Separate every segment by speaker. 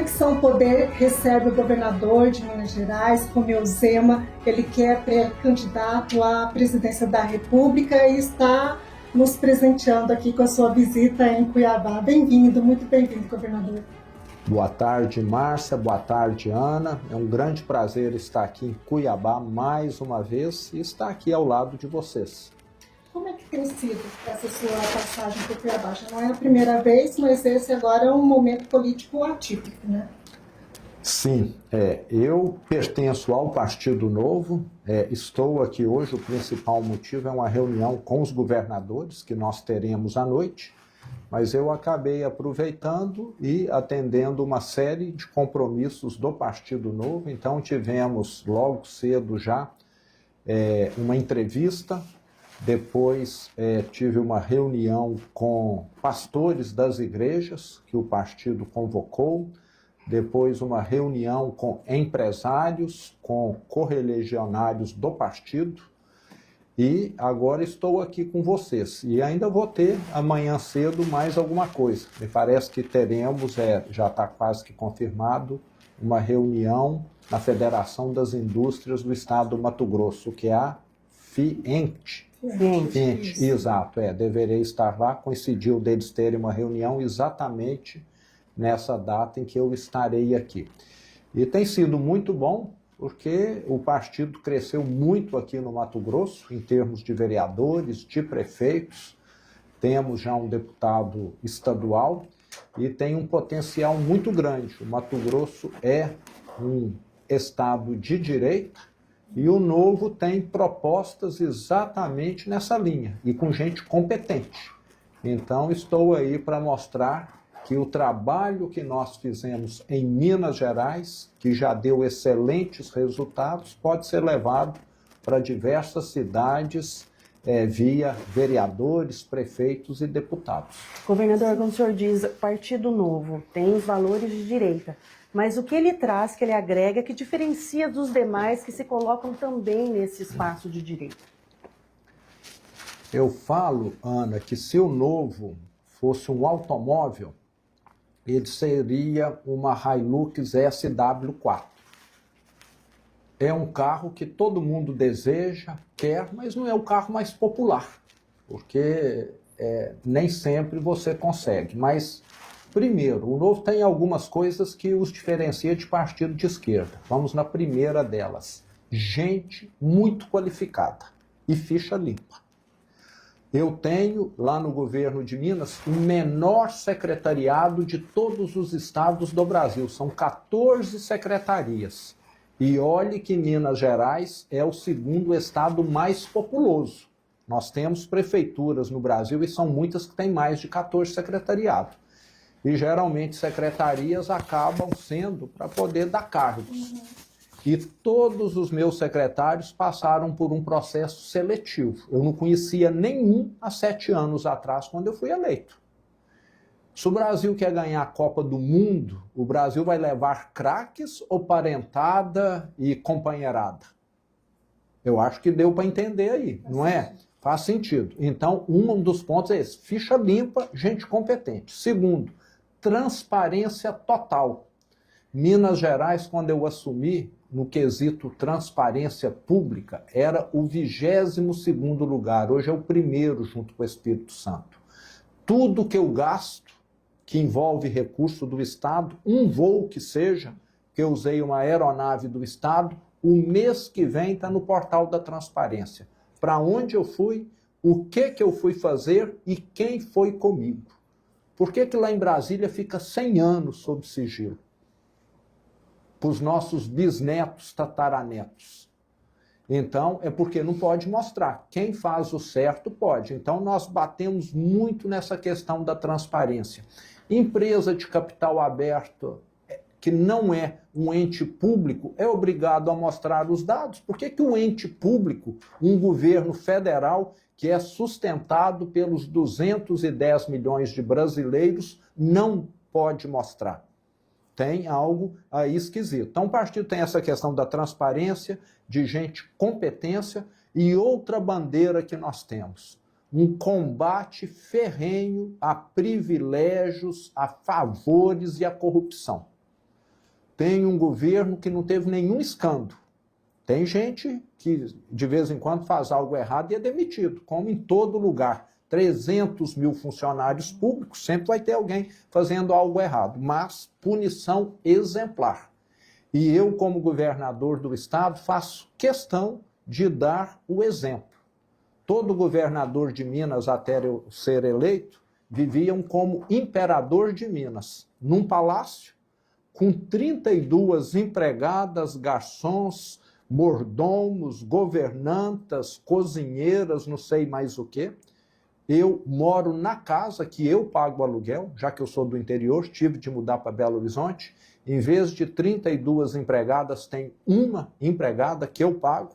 Speaker 1: Conexão Poder recebe o governador de Minas Gerais, Romeu Zema. Ele que é pré-candidato à presidência da República e está nos presenteando aqui com a sua visita em Cuiabá. Bem-vindo, muito bem-vindo, governador.
Speaker 2: Boa tarde, Márcia. Boa tarde, Ana. É um grande prazer estar aqui em Cuiabá mais uma vez e estar aqui ao lado de vocês.
Speaker 1: Como é que tem sido essa sua passagem por Cuiabá? Já não é a primeira vez, mas esse agora é um momento político atípico, né?
Speaker 2: Sim, eu pertenço ao Partido Novo, estou aqui hoje, o principal motivo é uma reunião com os governadores que nós teremos à noite, mas eu acabei aproveitando e atendendo uma série de compromissos do Partido Novo, então tivemos logo cedo já uma entrevista. Depois tive uma reunião com pastores das igrejas que o partido convocou, depois uma reunião com empresários, com correligionários do partido e agora estou aqui com vocês. E ainda vou ter amanhã cedo mais alguma coisa. Me parece que teremos, já está quase que confirmado, uma reunião na Federação das Indústrias do Estado do Mato Grosso, que é a FIENT. Exato, deverei estar lá, coincidiu deles terem uma reunião exatamente nessa data em que eu estarei aqui. E tem sido muito bom, porque o partido cresceu muito aqui no Mato Grosso, em termos de vereadores, de prefeitos, temos já um deputado estadual e tem um potencial muito grande. O Mato Grosso é um estado de direita, e o Novo tem propostas exatamente nessa linha, e com gente competente. Então, estou aí para mostrar que o trabalho que nós fizemos em Minas Gerais, que já deu excelentes resultados, pode ser levado para diversas cidades via vereadores, prefeitos e deputados.
Speaker 3: Governador, como o senhor diz, Partido Novo tem os valores de direita. Mas o que ele traz, que ele agrega, que diferencia dos demais que se colocam também nesse espaço de direita?
Speaker 2: Eu falo, Ana, que se o Novo fosse um automóvel, ele seria uma Hilux SW4. É um carro que todo mundo deseja, quer, mas não é o carro mais popular, porque nem sempre você consegue. Mas primeiro, o Novo tem algumas coisas que os diferencia de partido de esquerda. Vamos na primeira delas. Gente muito qualificada e ficha limpa. Eu tenho, lá no governo de Minas, o menor secretariado de todos os estados do Brasil. São 14 secretarias. E olhe que Minas Gerais é o segundo estado mais populoso. Nós temos prefeituras no Brasil e são muitas que têm mais de 14 secretariados. E geralmente secretarias acabam sendo para poder dar cargos. E todos os meus secretários passaram por um processo seletivo. Eu não conhecia nenhum há 7 anos atrás, quando eu fui eleito. Se o Brasil quer ganhar a Copa do Mundo, o Brasil vai levar craques ou parentada e companheirada? Eu acho que deu para entender aí, não é? Faz sentido. Então, um dos pontos é esse: ficha limpa, gente competente. Segundo, transparência total. Minas Gerais, quando eu assumi, no quesito transparência pública, era o 22º lugar. Hoje é o primeiro, junto com o Espírito Santo. Tudo que eu gasto, que envolve recurso do Estado, um voo que seja, que eu usei uma aeronave do Estado, o mês que vem está no portal da transparência. Para onde eu fui, o que eu fui fazer e quem foi comigo. Por que lá em Brasília fica 100 anos sob sigilo? Para os nossos bisnetos, tataranetos. Então, é porque não pode mostrar. Quem faz o certo pode. Então, nós batemos muito nessa questão da transparência. Empresa de capital aberto, que não é um ente público, é obrigado a mostrar os dados. Por que um ente público, um governo federal, que é sustentado pelos 210 milhões de brasileiros, não pode mostrar? Tem algo aí esquisito. Então o partido tem essa questão da transparência, de gente competência, e outra bandeira que nós temos: um combate ferrenho a privilégios, a favores e a corrupção. tem um governo que não teve nenhum escândalo. Tem gente que de vez em quando faz algo errado e é demitido, como em todo lugar. 300 mil funcionários públicos, sempre vai ter alguém fazendo algo errado, mas punição exemplar. E eu, como governador do estado, faço questão de dar o exemplo. Todo governador de Minas, até eu ser eleito, viviam como imperador de Minas, num palácio, com 32 empregadas, garçons, mordomos, governantas, cozinheiras, não sei mais o quê. Eu moro na casa que eu pago o aluguel, já que eu sou do interior, tive de mudar para Belo Horizonte. Em vez de 32 empregadas, tem uma empregada que eu pago.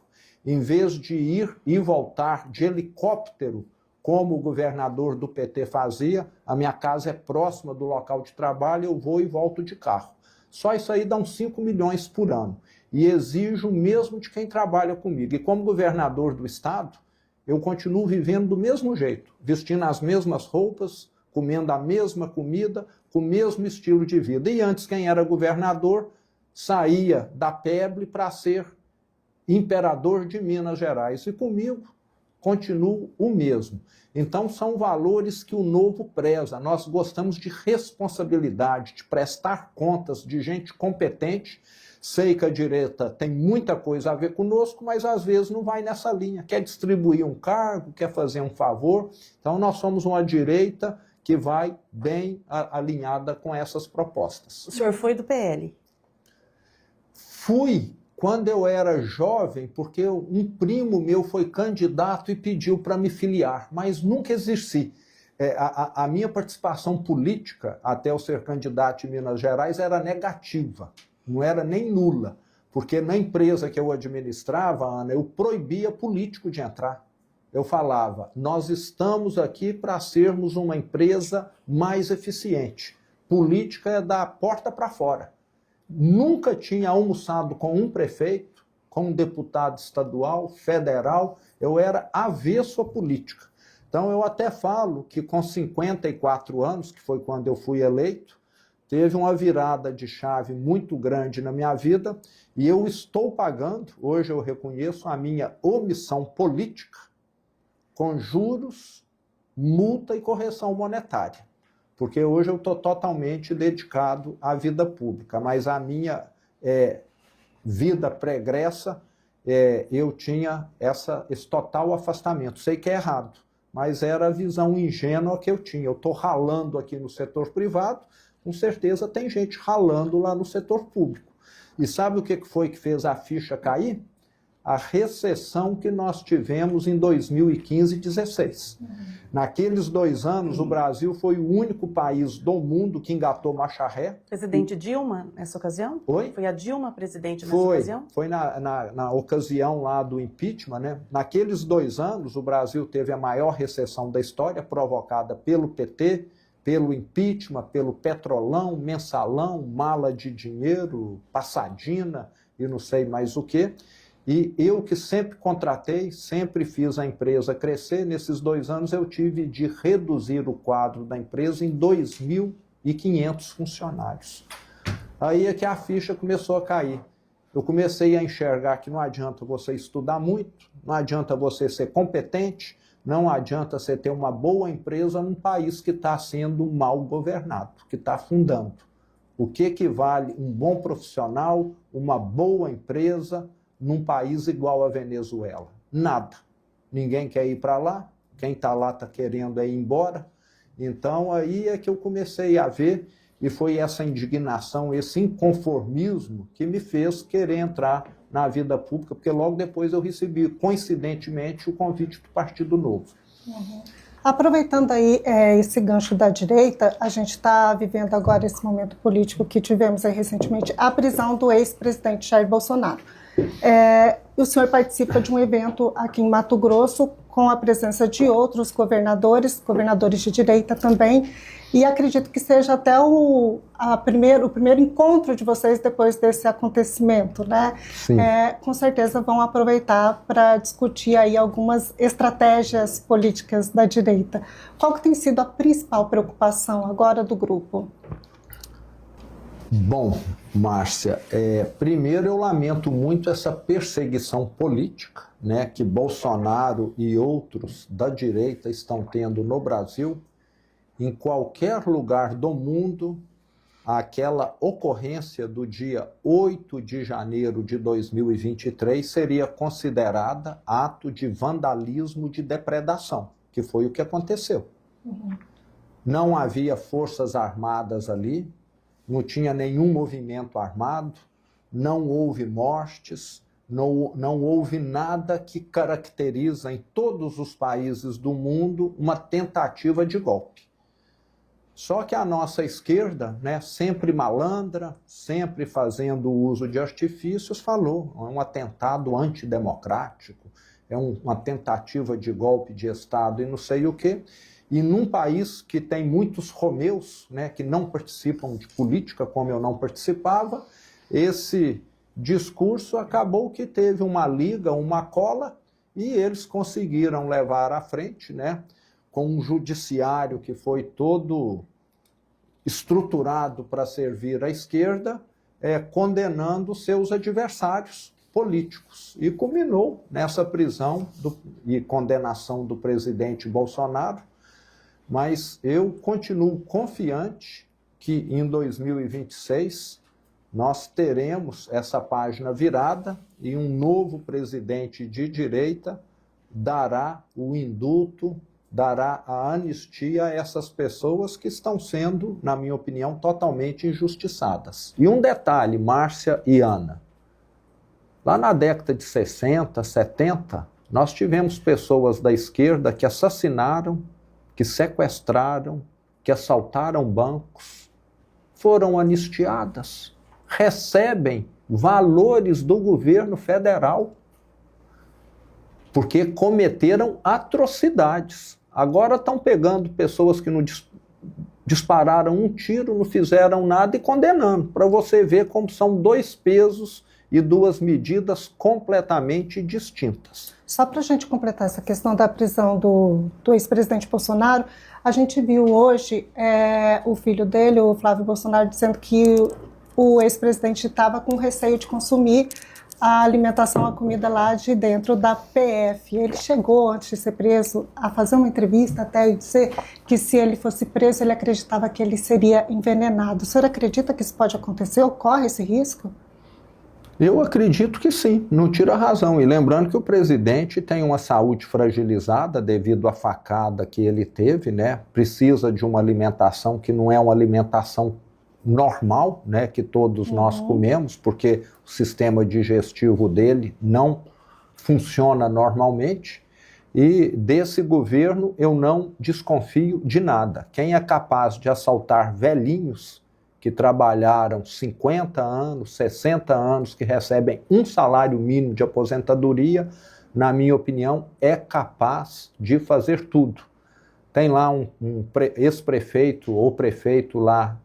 Speaker 2: Em vez de ir e voltar de helicóptero, como o governador do PT fazia, a minha casa é próxima do local de trabalho, eu vou e volto de carro. Só isso aí dá uns 5 milhões por ano. E exijo mesmo de quem trabalha comigo. E como governador do estado, eu continuo vivendo do mesmo jeito, vestindo as mesmas roupas, comendo a mesma comida, com o mesmo estilo de vida. E antes, quem era governador saía da Peble para ser imperador de Minas Gerais. E comigo continuo o mesmo. Então, são valores que o novo preza. Nós gostamos de responsabilidade, de prestar contas, de gente competente. Sei que a direita tem muita coisa a ver conosco, mas às vezes não vai nessa linha. Quer distribuir um cargo, quer fazer um favor. Então, nós somos uma direita que vai bem alinhada com essas propostas.
Speaker 3: O senhor foi do PL?
Speaker 2: Fui quando eu era jovem, porque um primo meu foi candidato e pediu para me filiar, mas nunca exerci. A minha participação política, até eu ser candidato em Minas Gerais, era negativa, não era nem nula, porque na empresa que eu administrava, Ana, eu proibia político de entrar. Eu falava, nós estamos aqui para sermos uma empresa mais eficiente. Política é da porta para fora. Nunca tinha almoçado com um prefeito, com um deputado estadual, federal, eu era avesso à política. Então eu até falo que com 54 anos, que foi quando eu fui eleito, teve uma virada de chave muito grande na minha vida e eu estou pagando, hoje eu reconheço, a minha omissão política com juros, multa e correção monetária. Porque hoje eu estou totalmente dedicado à vida pública, mas a minha vida pregressa, eu tinha esse total afastamento. Sei que é errado, mas era a visão ingênua que eu tinha. Eu estou ralando aqui no setor privado, com certeza tem gente ralando lá no setor público. E sabe o que foi que fez a ficha cair? A recessão que nós tivemos em 2015 e 2016. Naqueles 2 anos, o Brasil foi o único país do mundo que engatou marcha ré.
Speaker 3: Presidente Dilma, nessa ocasião?
Speaker 2: Oi?
Speaker 3: Foi a Dilma presidente nessa ocasião?
Speaker 2: Foi na ocasião lá do impeachment, né? Naqueles 2 anos, o Brasil teve a maior recessão da história, provocada pelo PT, pelo impeachment, pelo petrolão, mensalão, mala de dinheiro, passadina e não sei mais o quê. E eu que sempre contratei, sempre fiz a empresa crescer, nesses 2 anos eu tive de reduzir o quadro da empresa em 2.500 funcionários. Aí é que a ficha começou a cair. Eu comecei a enxergar que não adianta você estudar muito, não adianta você ser competente, não adianta você ter uma boa empresa num país que está sendo mal governado, que está afundando. O que vale um bom profissional, uma boa empresa, num país igual a Venezuela? Nada. Ninguém quer ir para lá, quem está lá está querendo ir embora. Então aí é que eu comecei a ver, e foi essa indignação, esse inconformismo que me fez querer entrar na vida pública, porque logo depois eu recebi, coincidentemente, o convite do Partido Novo.
Speaker 1: Uhum. Aproveitando aí esse gancho da direita, a gente está vivendo agora esse momento político que tivemos aí recentemente, a prisão do ex-presidente Jair Bolsonaro. O senhor participa de um evento aqui em Mato Grosso com a presença de outros governadores de direita também, e acredito que seja até o primeiro encontro de vocês depois desse acontecimento, né?
Speaker 2: Sim.
Speaker 1: Com certeza vão aproveitar para discutir aí algumas estratégias políticas da direita. Qual que tem sido a principal preocupação agora do grupo?
Speaker 2: Bom, Márcia, primeiro eu lamento muito essa perseguição política, né, que Bolsonaro e outros da direita estão tendo no Brasil. Em qualquer lugar do mundo, aquela ocorrência do dia 8 de janeiro de 2023 seria considerada ato de vandalismo, de depredação, que foi o que aconteceu. Não havia forças armadas ali, não tinha nenhum movimento armado, não houve mortes, não houve nada que caracteriza em todos os países do mundo uma tentativa de golpe. Só que a nossa esquerda, né, sempre malandra, sempre fazendo uso de artifícios, falou, é um atentado antidemocrático, é uma tentativa de golpe de Estado e não sei o quê. E num país que tem muitos romeus, né, que não participam de política, como eu não participava, esse discurso acabou que teve uma liga, uma cola, e eles conseguiram levar à frente, né, com um judiciário que foi todo estruturado para servir à esquerda, condenando seus adversários políticos. E culminou nessa prisão e condenação do presidente Bolsonaro. Mas eu continuo confiante que em 2026 nós teremos essa página virada e um novo presidente de direita dará o indulto, dará a anistia a essas pessoas que estão sendo, na minha opinião, totalmente injustiçadas. E um detalhe, Márcia e Ana, lá na década de 60, 70, nós tivemos pessoas da esquerda que assassinaram, que sequestraram, que assaltaram bancos, foram anistiadas, recebem valores do governo federal, porque cometeram atrocidades. Agora estão pegando pessoas que não dispararam um tiro, não fizeram nada e condenando, para você ver como são dois pesos e duas medidas completamente distintas.
Speaker 1: Só para a gente completar essa questão da prisão do ex-presidente Bolsonaro, a gente viu hoje o filho dele, o Flávio Bolsonaro, dizendo que o ex-presidente estava com receio de consumir a alimentação, a comida lá de dentro da PF. Ele chegou, antes de ser preso, a fazer uma entrevista até e dizer que se ele fosse preso, ele acreditava que ele seria envenenado. O senhor acredita que isso pode acontecer? Ocorre esse risco?
Speaker 2: Eu acredito que sim, não tira a razão. E lembrando que o presidente tem uma saúde fragilizada devido à facada que ele teve, né? Precisa de uma alimentação que não é uma alimentação normal, né? Que todos nós comemos, porque o sistema digestivo dele não funciona normalmente. E desse governo eu não desconfio de nada. Quem é capaz de assaltar velhinhos que trabalharam 50 anos, 60 anos, que recebem um salário mínimo de aposentadoria, na minha opinião, é capaz de fazer tudo. Tem lá um ex-prefeito ou prefeito lá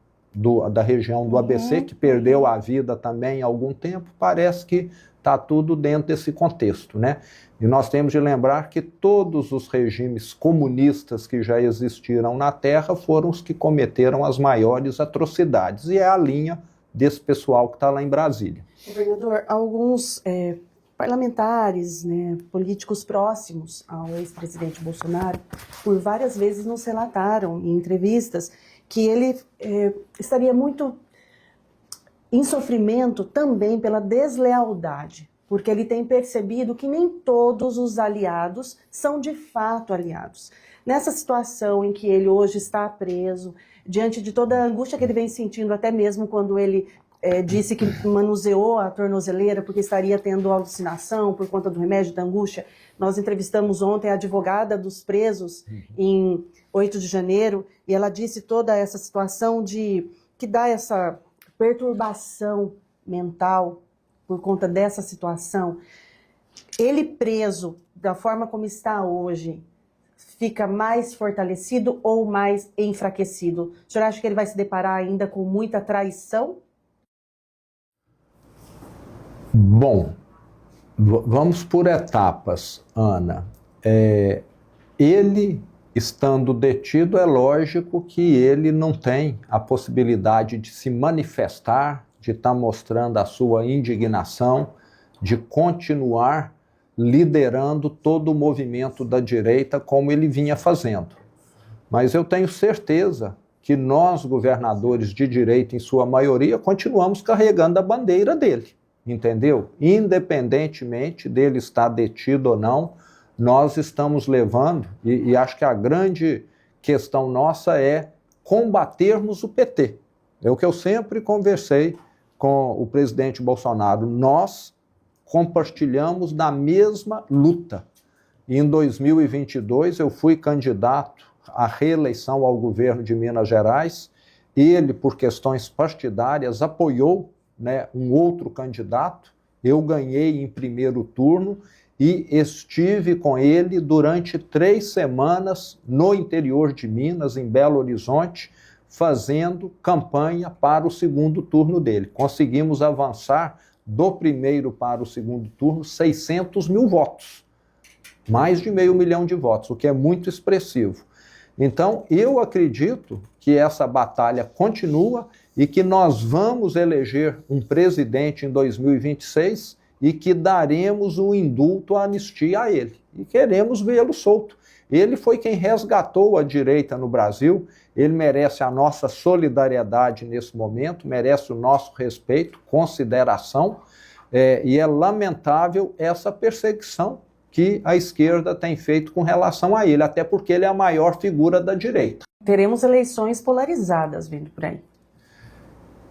Speaker 2: da região do ABC, que perdeu a vida também há algum tempo, parece que está tudo dentro desse contexto, né? E nós temos de lembrar que todos os regimes comunistas que já existiram na Terra foram os que cometeram as maiores atrocidades. E é a linha desse pessoal que está lá em Brasília.
Speaker 3: Governador, alguns parlamentares, né, políticos próximos ao ex-presidente Bolsonaro, por várias vezes nos relataram em entrevistas que ele estaria muito em sofrimento também pela deslealdade, porque ele tem percebido que nem todos os aliados são de fato aliados. Nessa situação em que ele hoje está preso, diante de toda a angústia que ele vem sentindo, até mesmo quando ele disse que manuseou a tornozeleira porque estaria tendo alucinação por conta do remédio da angústia. Nós entrevistamos ontem a advogada dos presos em 8 de janeiro e ela disse toda essa situação que dá essa perturbação mental por conta dessa situação. Ele preso da forma como está hoje, fica mais fortalecido ou mais enfraquecido? O senhor acha que ele vai se deparar ainda com muita traição?
Speaker 2: Bom, vamos por etapas, Ana. Ele Estando detido, é lógico que ele não tem a possibilidade de se manifestar, de estar mostrando a sua indignação, de continuar liderando todo o movimento da direita como ele vinha fazendo. Mas eu tenho certeza que nós, governadores de direita, em sua maioria, continuamos carregando a bandeira dele, entendeu? Independentemente dele estar detido ou não, nós estamos levando, e acho que a grande questão nossa é combatermos o PT. É o que eu sempre conversei com o presidente Bolsonaro. Nós compartilhamos da mesma luta. E em 2022 eu fui candidato à reeleição ao governo de Minas Gerais. Ele, por questões partidárias, apoiou, né, um outro candidato. Eu ganhei em primeiro turno e estive com ele durante 3 semanas no interior de Minas, em Belo Horizonte, fazendo campanha para o segundo turno dele. Conseguimos avançar do primeiro para o segundo turno 600 mil votos, mais de 500 mil de votos, o que é muito expressivo. Então, eu acredito que essa batalha continua e que nós vamos eleger um presidente em 2026 e que daremos o indulto, a anistia a ele. E queremos vê-lo solto. Ele foi quem resgatou a direita no Brasil, ele merece a nossa solidariedade nesse momento, merece o nosso respeito, consideração, e é lamentável essa perseguição que a esquerda tem feito com relação a ele, até porque ele é a maior figura da direita.
Speaker 3: Teremos eleições polarizadas vindo por aí.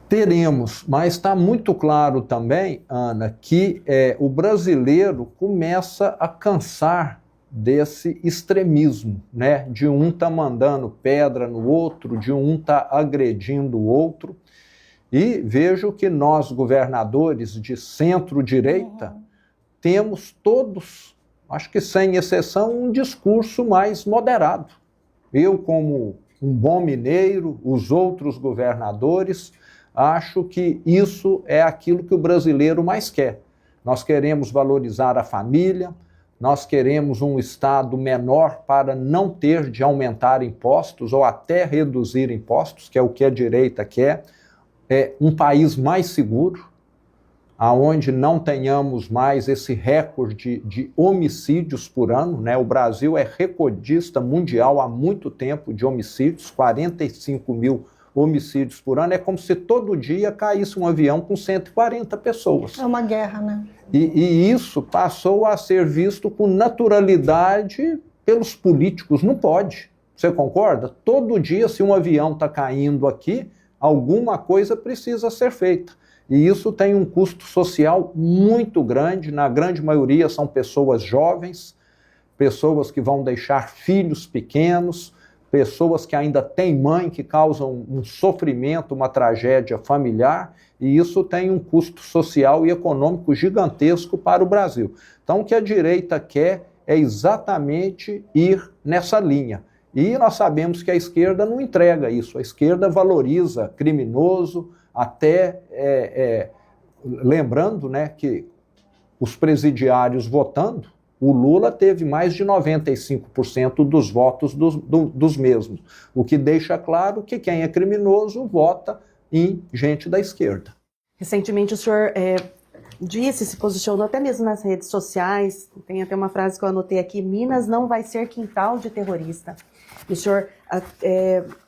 Speaker 2: Teremos, mas está muito claro também, Ana, que o brasileiro começa a cansar desse extremismo, né? De um tá mandando pedra no outro, de um tá agredindo o outro. E vejo que nós, governadores de centro-direita, temos todos, acho que sem exceção, um discurso mais moderado. Eu, como um bom mineiro, os outros governadores, acho que isso é aquilo que o brasileiro mais quer. Nós queremos valorizar a família, nós queremos um Estado menor para não ter de aumentar impostos ou até reduzir impostos, que é o que a direita quer. É um país mais seguro, aonde não tenhamos mais esse recorde de homicídios por ano, né? O Brasil é recordista mundial há muito tempo de homicídios, 45 mil homicídios por ano. É como se todo dia caísse um avião com 140 pessoas.
Speaker 1: É uma guerra, né?
Speaker 2: E isso passou a ser visto com naturalidade pelos políticos. Não pode. Você concorda? Todo dia, se um avião está caindo aqui, alguma coisa precisa ser feita. E isso tem um custo social muito grande. Na grande maioria são pessoas jovens, pessoas que vão deixar filhos pequenos, pessoas que ainda têm mãe, que causam um sofrimento, uma tragédia familiar, e isso tem um custo social e econômico gigantesco para o Brasil. Então, o que a direita quer é exatamente ir nessa linha. E nós sabemos que a esquerda não entrega isso. A esquerda valoriza criminoso, até lembrando, né, que os presidiários votando, o Lula teve mais de 95% dos votos dos mesmos, o que deixa claro que quem é criminoso vota em gente da esquerda.
Speaker 3: Recentemente o senhor se posicionou até mesmo nas redes sociais, tem até uma frase que eu anotei aqui: Minas não vai ser quintal de terrorista. O senhor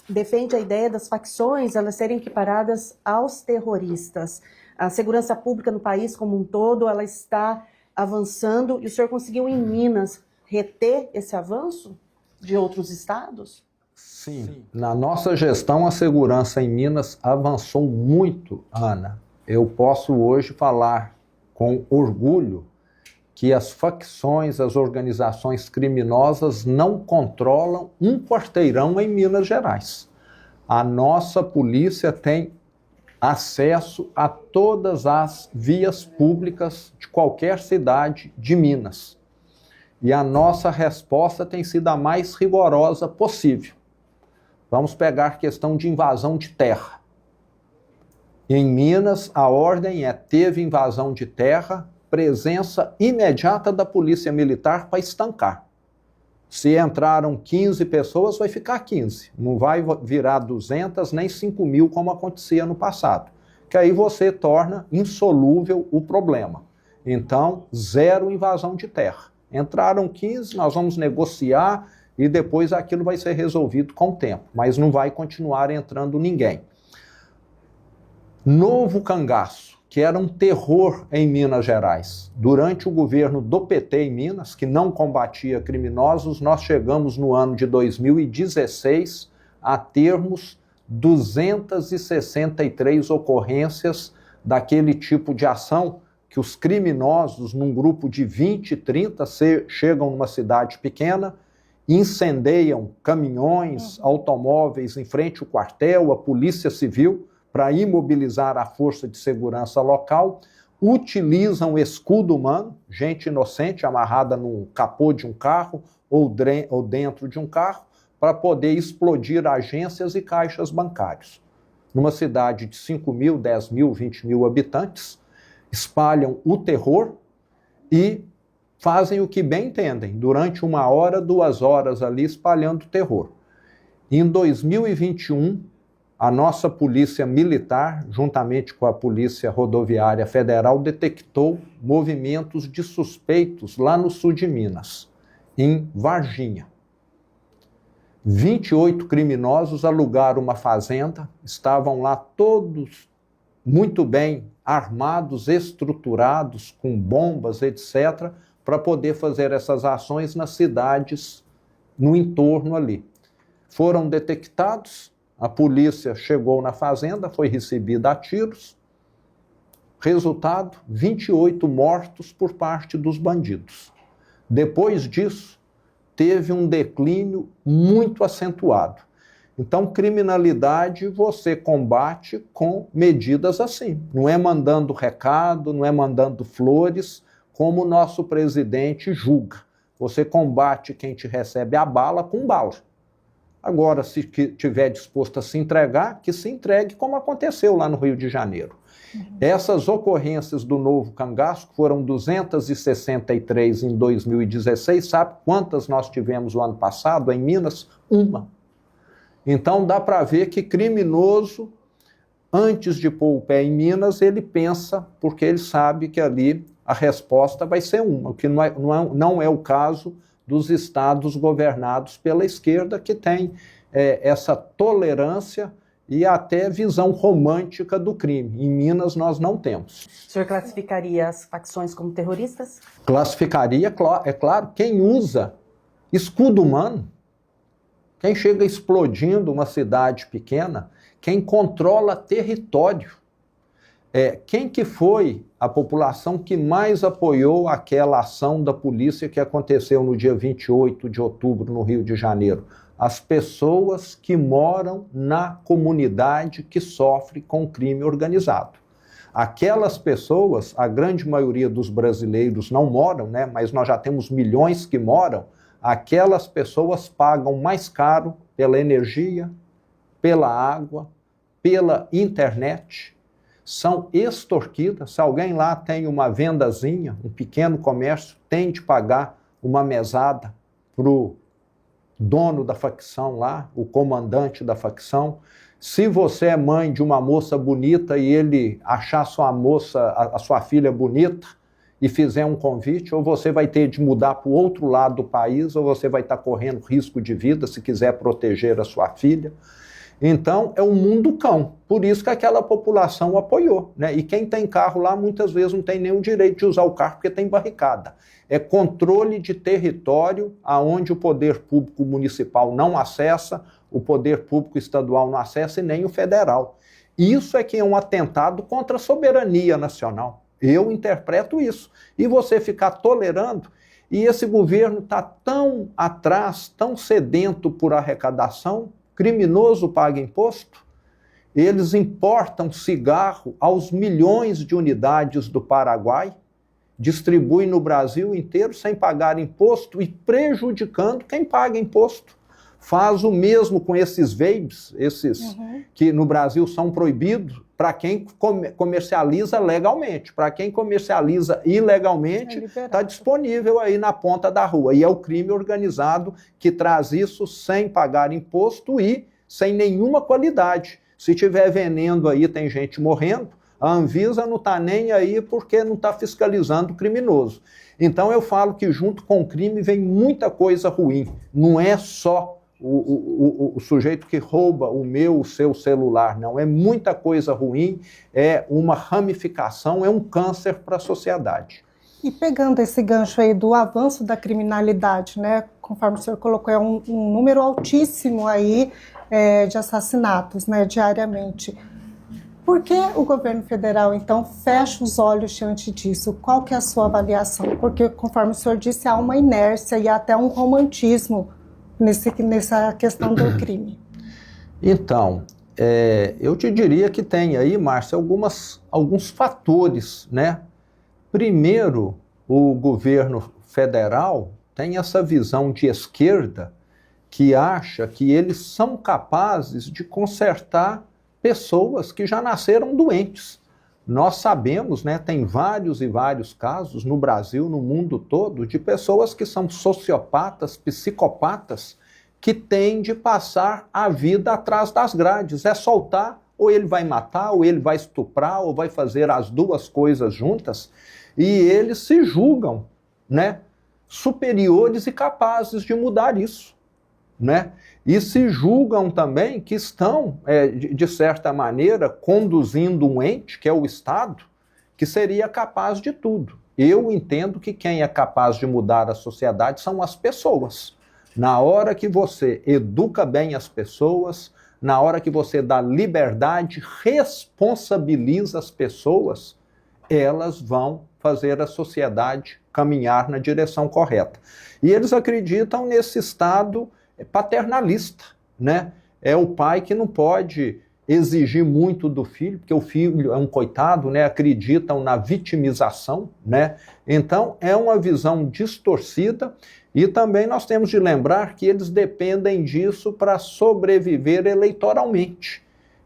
Speaker 3: defende a ideia das facções elas serem equiparadas aos terroristas. A segurança pública no país como um todo, ela está avançando, e o senhor conseguiu em Minas reter esse avanço de outros estados?
Speaker 2: Sim. Na nossa gestão, a segurança em Minas avançou muito, Ana. Eu posso hoje falar com orgulho que as facções, as organizações criminosas não controlam um quarteirão em Minas Gerais. A nossa polícia tem acesso a todas as vias públicas de qualquer cidade de Minas. E a nossa resposta tem sido a mais rigorosa possível. Vamos pegar a questão de invasão de terra. Em Minas, a ordem teve invasão de terra, presença imediata da Polícia Militar para estancar. Se entraram 15 pessoas, vai ficar 15. Não vai virar 200 nem 5 mil, como acontecia no passado. Que aí você torna insolúvel o problema. Então, zero invasão de terra. Entraram 15, nós vamos negociar e depois aquilo vai ser resolvido com o tempo. Mas não vai continuar entrando ninguém. Novo Cangaço, que era um terror em Minas Gerais. Durante o governo do PT em Minas, que não combatia criminosos, nós chegamos no ano de 2016 a termos 263 ocorrências daquele tipo de ação que os criminosos, num grupo de 20, 30, chegam numa cidade pequena, incendeiam caminhões, automóveis em frente ao quartel, a polícia civil, para imobilizar a força de segurança local, utilizam escudo humano, gente inocente amarrada no capô de um carro ou dentro de um carro, para poder explodir agências e caixas bancários. Numa cidade de 5 mil, 10 mil, 20 mil habitantes, espalham o terror e fazem o que bem entendem, durante 1 hora, 2 horas ali espalhando terror. Em 2021, a nossa polícia militar, juntamente com a Polícia Rodoviária Federal, detectou movimentos de suspeitos lá no sul de Minas, em Varginha. 28 criminosos alugaram uma fazenda, estavam lá todos muito bem armados, estruturados, com bombas, etc., para poder fazer essas ações nas cidades no entorno ali. Foram detectados, a polícia chegou na fazenda, foi recebida a tiros. Resultado, 28 mortos por parte dos bandidos. Depois disso, teve um declínio muito acentuado. Então, criminalidade você combate com medidas assim. Não é mandando recado, não é mandando flores, como o nosso presidente julga. Você combate quem te recebe a bala com bala. Agora, se estiver disposto a se entregar, que se entregue, como aconteceu lá no Rio de Janeiro. Essas ocorrências do Novo Cangaço, que foram 263 em 2016, sabe quantas nós tivemos o ano passado em Minas? 1. Então dá para ver que criminoso, antes de pôr o pé em Minas, ele pensa, porque ele sabe que ali a resposta vai ser uma, o que não é o caso dos estados governados pela esquerda, que tem essa tolerância e até visão romântica do crime. Em Minas nós não temos.
Speaker 3: O senhor classificaria as facções como terroristas?
Speaker 2: Classificaria, é claro, quem usa escudo humano, quem chega explodindo uma cidade pequena, quem controla território. Quem que foi a população que mais apoiou aquela ação da polícia que aconteceu no dia 28 de outubro no Rio de Janeiro? As pessoas que moram na comunidade que sofre com crime organizado. Aquelas pessoas, a grande maioria dos brasileiros não moram, né? Mas nós já temos milhões que moram. Aquelas pessoas pagam mais caro pela energia, pela água, pela internet, são extorquidas. Se alguém lá tem uma vendazinha, um pequeno comércio, tem de pagar uma mesada para o dono da facção lá, o comandante da facção. Se você é mãe de uma moça bonita e ele achar a sua filha bonita e fizer um convite, ou você vai ter de mudar para o outro lado do país, ou você vai estar correndo risco de vida se quiser proteger a sua filha. Então, é um mundo cão. Por isso que aquela população apoiou, né? E quem tem carro lá, muitas vezes não tem nenhum direito de usar o carro porque tem barricada. É controle de território aonde o poder público municipal não acessa, o poder público estadual não acessa e nem o federal. Isso é que é um atentado contra a soberania nacional. Eu interpreto isso. E você ficar tolerando, e esse governo está tão atrás, tão sedento por arrecadação, criminoso paga imposto, eles importam cigarro aos milhões de unidades do Paraguai, distribuem no Brasil inteiro sem pagar imposto e prejudicando quem paga imposto. Faz o mesmo com esses vapes, que no Brasil são proibidos, para quem comercializa legalmente. Para quem comercializa ilegalmente, está disponível aí na ponta da rua. E é o crime organizado que traz isso sem pagar imposto e sem nenhuma qualidade. Se estiver vendendo aí, tem gente morrendo, a Anvisa não está nem aí porque não está fiscalizando o criminoso. Então eu falo que junto com o crime vem muita coisa ruim. Não é só o sujeito que rouba o seu celular, não. É muita coisa ruim, é uma ramificação, é um câncer para a sociedade.
Speaker 1: E pegando esse gancho aí do avanço da criminalidade, né, conforme o senhor colocou, é um número altíssimo aí de assassinatos, né, diariamente. Por que o governo federal, então, fecha os olhos diante disso? Qual que é a sua avaliação? Porque, conforme o senhor disse, há uma inércia e até um romantismo nessa questão do crime.
Speaker 2: Então, eu te diria que tem aí, Márcia, alguns fatores, né? Primeiro, o governo federal tem essa visão de esquerda que acha que eles são capazes de consertar pessoas que já nasceram doentes. Nós sabemos, né, tem vários e vários casos no Brasil, no mundo todo, de pessoas que são sociopatas, psicopatas, que têm de passar a vida atrás das grades. É soltar, ou ele vai matar, ou ele vai estuprar, ou vai fazer as duas coisas juntas, e eles se julgam, né, superiores e capazes de mudar isso, né? E se julgam também que estão, de certa maneira, conduzindo um ente, que é o Estado, que seria capaz de tudo. Eu entendo que quem é capaz de mudar a sociedade são as pessoas. Na hora que você educa bem as pessoas, na hora que você dá liberdade, responsabiliza as pessoas, elas vão fazer a sociedade caminhar na direção correta. E eles acreditam nesse Estado paternalista, né? É o pai que não pode exigir muito do filho, porque o filho é um coitado, né? Acreditam na vitimização, né? Então é uma visão distorcida, e também nós temos de lembrar que eles dependem disso para sobreviver eleitoralmente.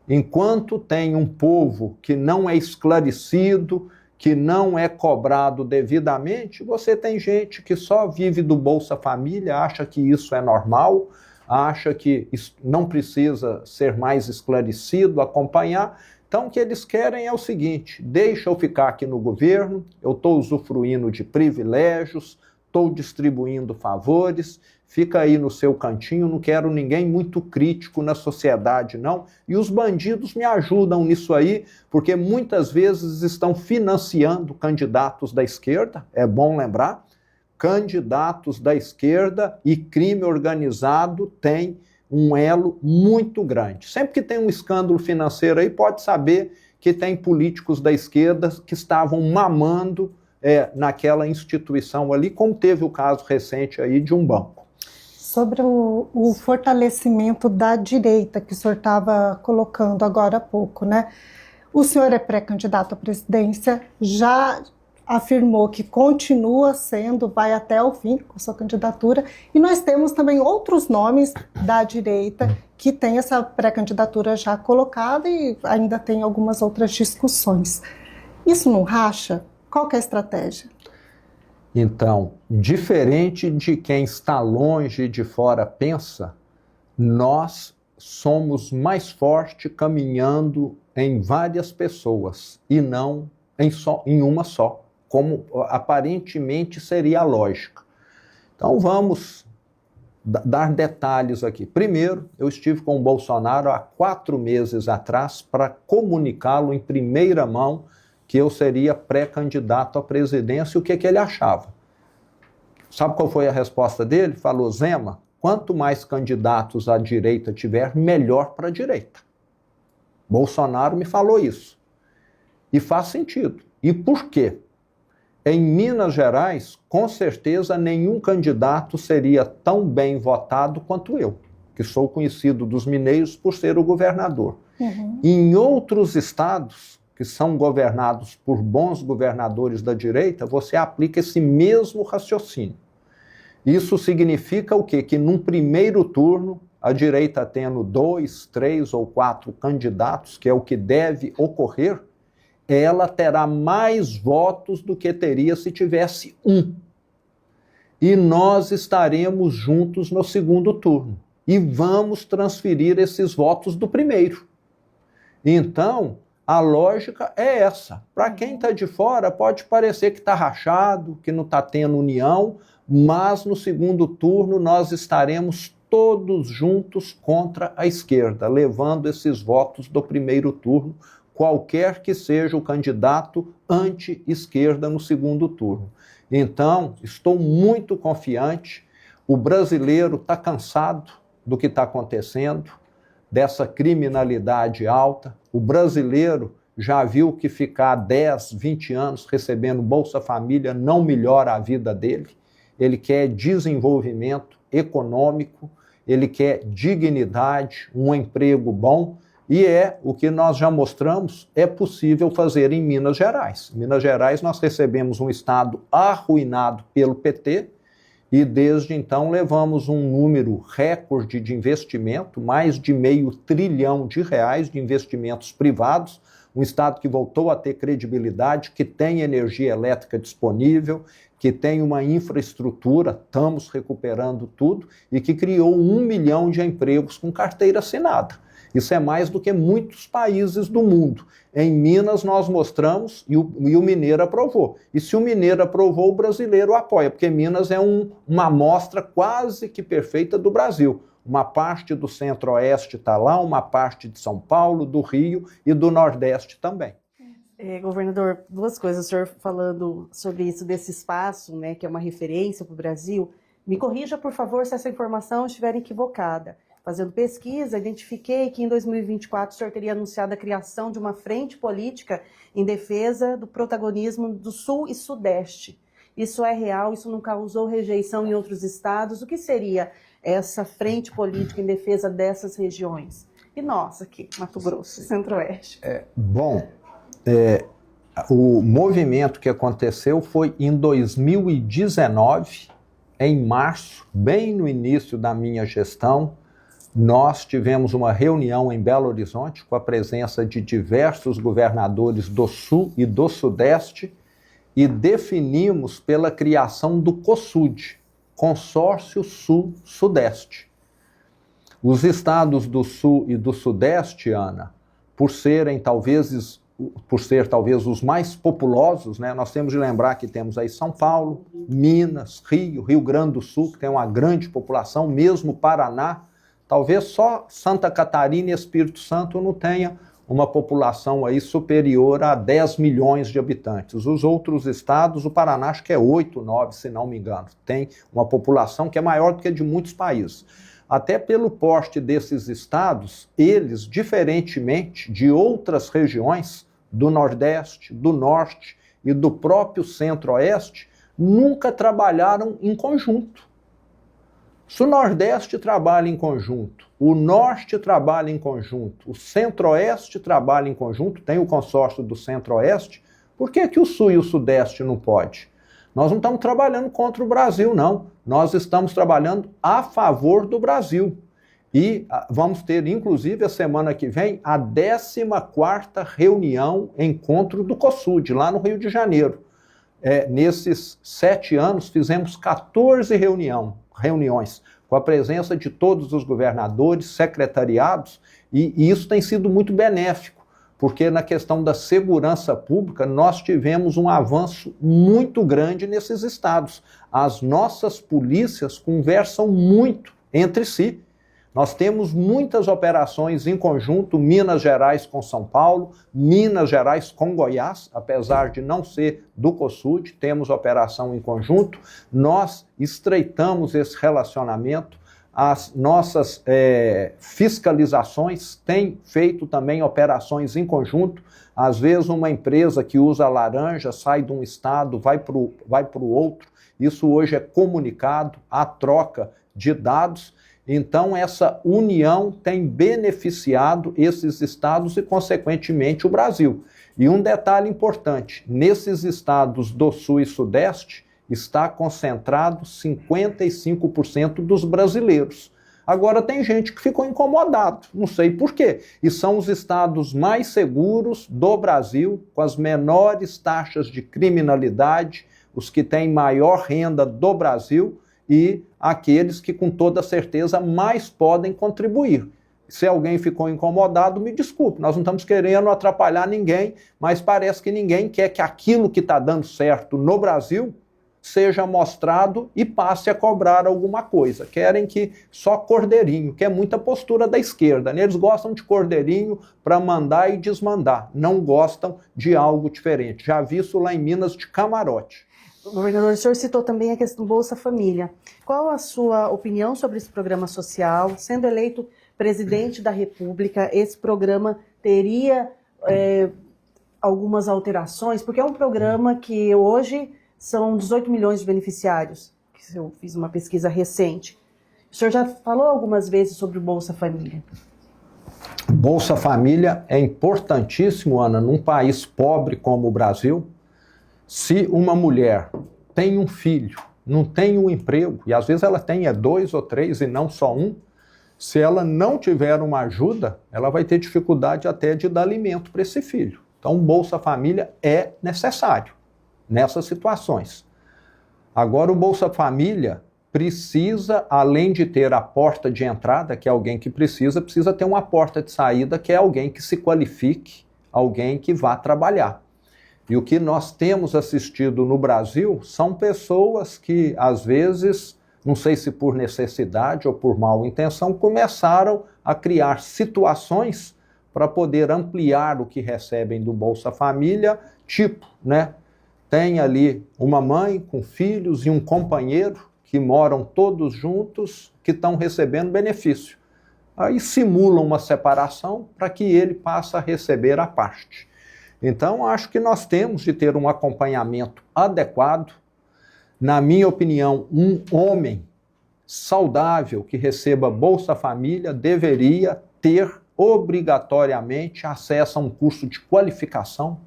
Speaker 2: Enquanto tem um povo que não é esclarecido, que não é cobrado devidamente, você tem gente que só vive do Bolsa Família, acha que isso é normal, acha que não precisa ser mais esclarecido, acompanhar. Então, o que eles querem é o seguinte: deixa eu ficar aqui no governo, eu estou usufruindo de privilégios, estou distribuindo favores, fica aí no seu cantinho, não quero ninguém muito crítico na sociedade, não. E os bandidos me ajudam nisso aí, porque muitas vezes estão financiando candidatos da esquerda, é bom lembrar, candidatos da esquerda e crime organizado tem um elo muito grande. Sempre que tem um escândalo financeiro aí, pode saber que tem políticos da esquerda que estavam mamando naquela instituição ali, como teve o caso recente aí de um banco.
Speaker 1: Sobre o fortalecimento da direita que o senhor estava colocando agora há pouco, né? O senhor é pré-candidato à presidência, já afirmou que continua sendo, vai até o fim com sua candidatura, e nós temos também outros nomes da direita que têm essa pré-candidatura já colocada e ainda tem algumas outras discussões. Isso não racha? Qual que é a estratégia?
Speaker 2: Então, diferente de quem está longe de fora pensa, nós somos mais fortes caminhando em várias pessoas e não em uma só, como aparentemente seria a lógica. Então vamos dar detalhes aqui. Primeiro, eu estive com o Bolsonaro há 4 meses atrás para comunicá-lo em primeira mão que eu seria pré-candidato à presidência, e o que ele achava. Sabe qual foi a resposta dele? Falou: Zema, quanto mais candidatos à direita tiver, melhor para a direita. Bolsonaro me falou isso. E faz sentido. E por quê? Em Minas Gerais, com certeza, nenhum candidato seria tão bem votado quanto eu, que sou conhecido dos mineiros por ser o governador. Uhum. Em outros estados, que são governados por bons governadores da direita, você aplica esse mesmo raciocínio. Isso significa o quê? Que num primeiro turno, a direita tendo 2, 3 ou 4 candidatos, que é o que deve ocorrer, ela terá mais votos do que teria se tivesse um. E nós estaremos juntos no segundo turno. E vamos transferir esses votos do primeiro. Então, a lógica é essa. Para quem está de fora, pode parecer que está rachado, que não está tendo união, mas no segundo turno nós estaremos todos juntos contra a esquerda, levando esses votos do primeiro turno, qualquer que seja o candidato anti-esquerda no segundo turno. Então, estou muito confiante, o brasileiro está cansado do que está acontecendo, dessa criminalidade alta, o brasileiro já viu que ficar 10, 20 anos recebendo Bolsa Família não melhora a vida dele, ele quer desenvolvimento econômico, ele quer dignidade, um emprego bom, e o que nós já mostramos, é possível fazer em Minas Gerais. Em Minas Gerais nós recebemos um estado arruinado pelo PT, e desde então levamos um número recorde de investimento, mais de R$500 bilhão de investimentos privados, um estado que voltou a ter credibilidade, que tem energia elétrica disponível, que tem uma infraestrutura, estamos recuperando tudo, e que criou 1 milhão de empregos com carteira assinada. Isso é mais do que muitos países do mundo. Em Minas nós mostramos e o mineiro aprovou. E se o mineiro aprovou, o brasileiro apoia, porque Minas é uma amostra quase que perfeita do Brasil. Uma parte do Centro-Oeste está lá, uma parte de São Paulo, do Rio e do Nordeste também.
Speaker 3: Governador, duas coisas. O senhor falando sobre isso, desse espaço, né, que é uma referência para o Brasil. Me corrija, por favor, se essa informação estiver equivocada. Fazendo pesquisa, identifiquei que em 2024 o senhor teria anunciado a criação de uma frente política em defesa do protagonismo do Sul e Sudeste. Isso é real? Isso não causou rejeição em outros estados? O que seria essa frente política em defesa dessas regiões? E nós aqui, Mato Grosso, Centro-Oeste.
Speaker 2: O movimento que aconteceu foi em 2019, em março, bem no início da minha gestão. Nós tivemos uma reunião em Belo Horizonte com a presença de diversos governadores do Sul e do Sudeste e definimos pela criação do COSUD, Consórcio Sul-Sudeste. Os estados do Sul e do Sudeste, Ana, por ser talvez os mais populosos, né, nós temos de lembrar que temos aí São Paulo, Minas, Rio Grande do Sul, que tem uma grande população, mesmo Paraná. Talvez só Santa Catarina e Espírito Santo não tenha uma população aí superior a 10 milhões de habitantes. Os outros estados, o Paraná acho que é 8, 9, se não me engano, tem uma população que é maior do que a de muitos países. Até pelo porte desses estados, eles, diferentemente de outras regiões do Nordeste, do Norte e do próprio Centro-Oeste, nunca trabalharam em conjunto. Se o Nordeste trabalha em conjunto, o Norte trabalha em conjunto, o Centro-Oeste trabalha em conjunto, tem o consórcio do Centro-Oeste, por que que o Sul e o Sudeste não pode? Nós não estamos trabalhando contra o Brasil, não. Nós estamos trabalhando a favor do Brasil. E vamos ter, inclusive, a semana que vem, a 14ª reunião, encontro do COSUD, lá no Rio de Janeiro. Nesses 7 anos, fizemos 14 reuniões, com a presença de todos os governadores, secretariados, e isso tem sido muito benéfico, porque na questão da segurança pública nós tivemos um avanço muito grande nesses estados. As nossas polícias conversam muito entre si. Nós temos muitas operações em conjunto, Minas Gerais com São Paulo, Minas Gerais com Goiás, apesar de não ser do COSUD, temos operação em conjunto. Nós estreitamos esse relacionamento, as nossas fiscalizações têm feito também operações em conjunto. Às vezes uma empresa que usa laranja sai de um estado, vai para o outro. Isso hoje é comunicado, há troca de dados. Então, essa união tem beneficiado esses estados e, consequentemente, o Brasil. E um detalhe importante, nesses estados do Sul e Sudeste, está concentrado 55% dos brasileiros. Agora tem gente que ficou incomodado, não sei por quê. E são os estados mais seguros do Brasil, com as menores taxas de criminalidade, os que têm maior renda do Brasil e aqueles que com toda certeza mais podem contribuir. Se alguém ficou incomodado, me desculpe, nós não estamos querendo atrapalhar ninguém, mas parece que ninguém quer que aquilo que está dando certo no Brasil seja mostrado e passe a cobrar alguma coisa. Querem que só cordeirinho, que é muita postura da esquerda, né? Eles gostam de cordeirinho para mandar e desmandar, não gostam de algo diferente. Já vi isso lá em Minas de camarote.
Speaker 3: Governador, o senhor citou também a questão do Bolsa Família. Qual a sua opinião sobre esse programa social? Sendo eleito presidente da República, esse programa teria algumas alterações? Porque é um programa que hoje são 18 milhões de beneficiários. Eu fiz uma pesquisa recente. O senhor já falou algumas vezes sobre o Bolsa Família.
Speaker 2: Bolsa Família é importantíssimo, Ana, num país pobre como o Brasil. Se uma mulher tem um filho, não tem um emprego, e às vezes ela tem 2 ou 3 e não só um, se ela não tiver uma ajuda, ela vai ter dificuldade até de dar alimento para esse filho. Então, Bolsa Família é necessário nessas situações. Agora, o Bolsa Família precisa, além de ter a porta de entrada, que é alguém que precisa ter uma porta de saída, que é alguém que se qualifique, alguém que vá trabalhar. E o que nós temos assistido no Brasil são pessoas que, às vezes, não sei se por necessidade ou por mal intenção, começaram a criar situações para poder ampliar o que recebem do Bolsa Família, tipo, né? Tem ali uma mãe com filhos e um companheiro que moram todos juntos, que estão recebendo benefício. Aí simulam uma separação para que ele passe a receber a parte. Então, acho que nós temos de ter um acompanhamento adequado. Na minha opinião, um homem saudável que receba Bolsa Família deveria ter obrigatoriamente acesso a um curso de qualificação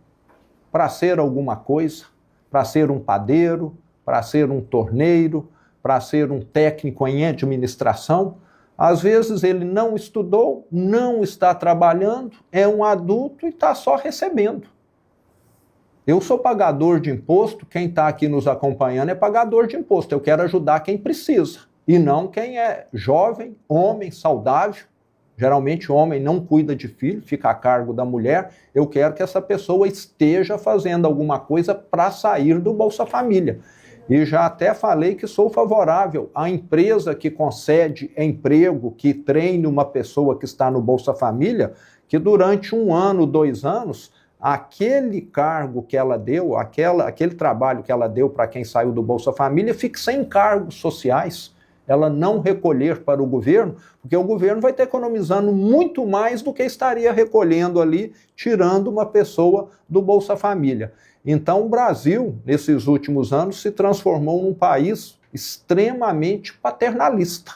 Speaker 2: para ser alguma coisa, para ser um padeiro, para ser um torneiro, para ser um técnico em administração. Às vezes ele não estudou, não está trabalhando, é um adulto e está só recebendo. Eu sou pagador de imposto, quem está aqui nos acompanhando é pagador de imposto. Eu quero ajudar quem precisa, e não quem é jovem, homem, saudável. Geralmente o homem não cuida de filho, fica a cargo da mulher. Eu quero que essa pessoa esteja fazendo alguma coisa para sair do Bolsa Família. E já até falei que sou favorável à empresa que concede emprego, que treine uma pessoa que está no Bolsa Família, que durante 1 ano, 2 anos, aquele cargo que ela deu, aquele trabalho que ela deu para quem saiu do Bolsa Família, fique sem encargos sociais. Ela não recolher para o governo, porque o governo vai estar economizando muito mais do que estaria recolhendo ali, tirando uma pessoa do Bolsa Família. Então, o Brasil, nesses últimos anos, se transformou num país extremamente paternalista,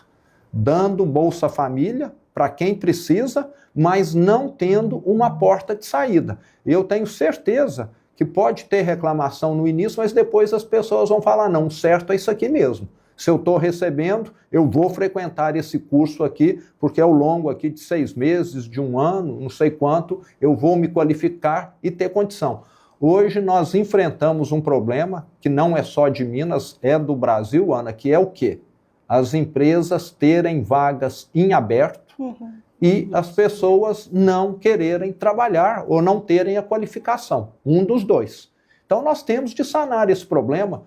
Speaker 2: dando Bolsa Família para quem precisa, mas não tendo uma porta de saída. Eu tenho certeza que pode ter reclamação no início, mas depois as pessoas vão falar, não, certo é isso aqui mesmo. Se eu estou recebendo, eu vou frequentar esse curso aqui, porque ao longo aqui de 6 meses, de 1 ano, não sei quanto, eu vou me qualificar e ter condição. Hoje nós enfrentamos um problema que não é só de Minas, é do Brasil, Ana, que é o quê? As empresas terem vagas em aberto e as pessoas não quererem trabalhar ou não terem a qualificação, um dos dois. Então nós temos de sanar esse problema.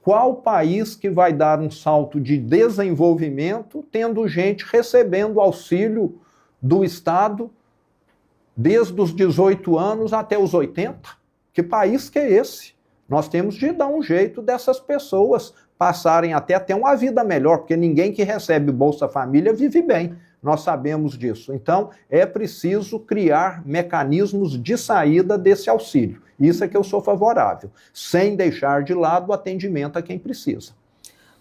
Speaker 2: Qual país que vai dar um salto de desenvolvimento tendo gente recebendo auxílio do Estado desde os 18 anos até os 80? Que país que é esse? Nós temos de dar um jeito dessas pessoas passarem até ter uma vida melhor, porque ninguém que recebe Bolsa Família vive bem. Nós sabemos disso. Então, é preciso criar mecanismos de saída desse auxílio. Isso é que eu sou favorável, sem deixar de lado o atendimento a quem precisa.